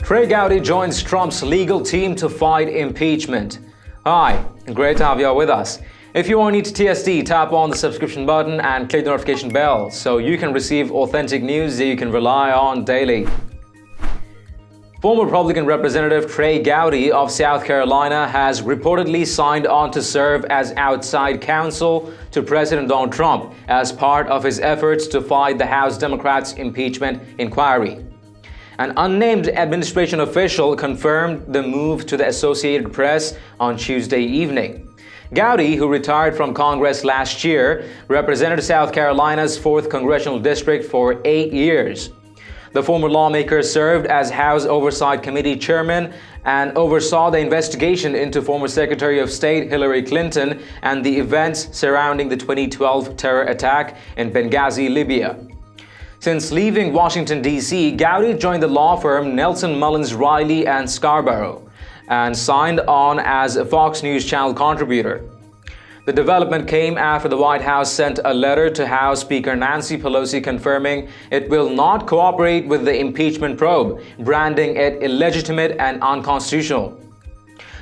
Trey Gowdy joins Trump's legal team to fight impeachment. Hi, great to have you all with us. If you are new to TST, tap on the subscription button and click the notification bell so you can receive authentic news that you can rely on daily. Former Republican Representative Trey Gowdy of South Carolina has reportedly signed on to serve as outside counsel to President Donald Trump as part of his efforts to fight the House Democrats' impeachment inquiry. An unnamed administration official confirmed the move to the Associated Press on Tuesday evening. Gowdy, who retired from Congress last year, represented South Carolina's 4th Congressional District for 8 years. The former lawmaker served as House Oversight Committee chairman and oversaw the investigation into former Secretary of State Hillary Clinton and the events surrounding the 2012 terror attack in Benghazi, Libya. Since leaving Washington, D.C., Gowdy joined the law firm Nelson Mullins Riley and Scarborough and signed on as a Fox News Channel contributor. The development came after the White House sent a letter to House Speaker Nancy Pelosi confirming it will not cooperate with the impeachment probe, branding it illegitimate and unconstitutional.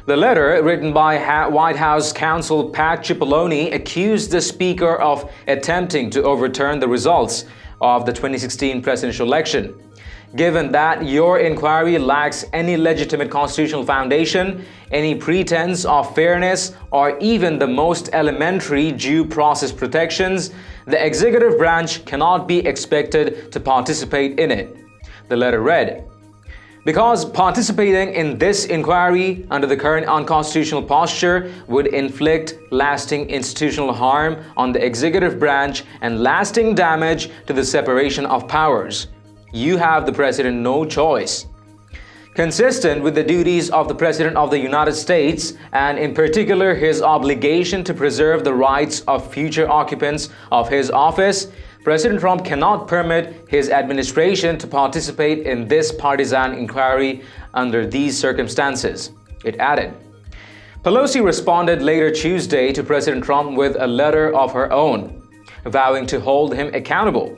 The letter, written by White House counsel Pat Cipollone, accused the Speaker of attempting to overturn the results of the 2016 presidential election. Given that your inquiry lacks any legitimate constitutional foundation, any pretense of fairness, or even the most elementary due process protections, the executive branch cannot be expected to participate in it. The letter read, "Because participating in this inquiry under the current unconstitutional posture would inflict lasting institutional harm on the executive branch and lasting damage to the separation of powers, you have the President no choice. Consistent with the duties of the President of the United States, and in particular his obligation to preserve the rights of future occupants of his office, President Trump cannot permit his administration to participate in this partisan inquiry under these circumstances," it added. Pelosi responded later Tuesday to President Trump with a letter of her own, vowing to hold him accountable.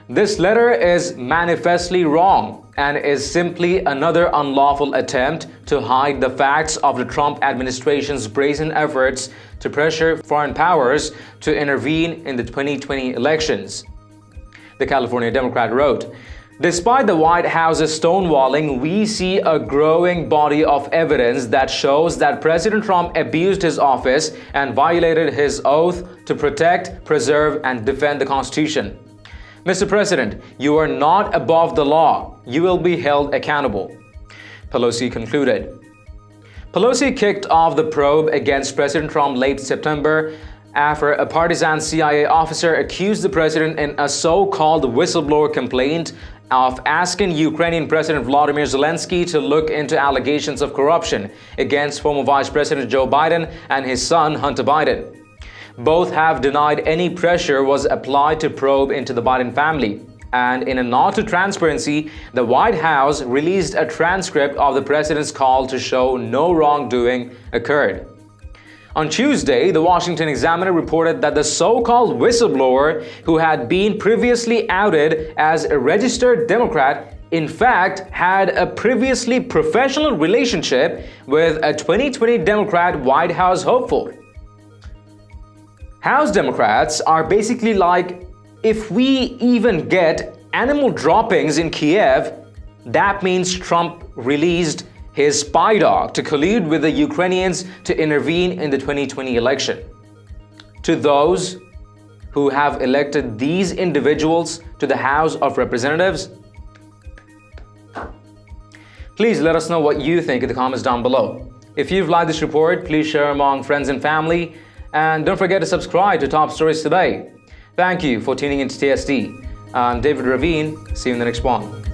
This letter is manifestly wrong and is simply another unlawful attempt to hide the facts of the Trump administration's brazen efforts to pressure foreign powers to intervene in the 2020 elections. The California Democrat wrote, "Despite the White House's stonewalling, we see a growing body of evidence that shows that President Trump abused his office and violated his oath to protect, preserve, and defend the Constitution. Mr. President, you are not above the law. You will be held accountable," Pelosi concluded. Pelosi kicked off the probe against President Trump late September after a partisan CIA officer accused the president in a so-called whistleblower complaint of asking Ukrainian President Volodymyr Zelensky to look into allegations of corruption against former Vice President Joe Biden and his son Hunter Biden. Both have denied any pressure was applied to probe into the Biden family. And in a nod to transparency, the White House released a transcript of the president's call to show no wrongdoing occurred. On Tuesday, the Washington Examiner reported that the so-called whistleblower, who had been previously outed as a registered Democrat, in fact had a previously professional relationship with a 2020 Democrat White House hopeful. House Democrats are basically like, if we even get animal droppings in Kiev, that means Trump released his spy dog to collude with the Ukrainians to intervene in the 2020 election. To those who have elected these individuals to the House of Representatives, please let us know what you think in the comments down below. If you've liked this report, please share among friends and family. And don't forget to subscribe to Top Stories Today. Thank you for tuning into TST. I'm David Ravine. See you in the next one.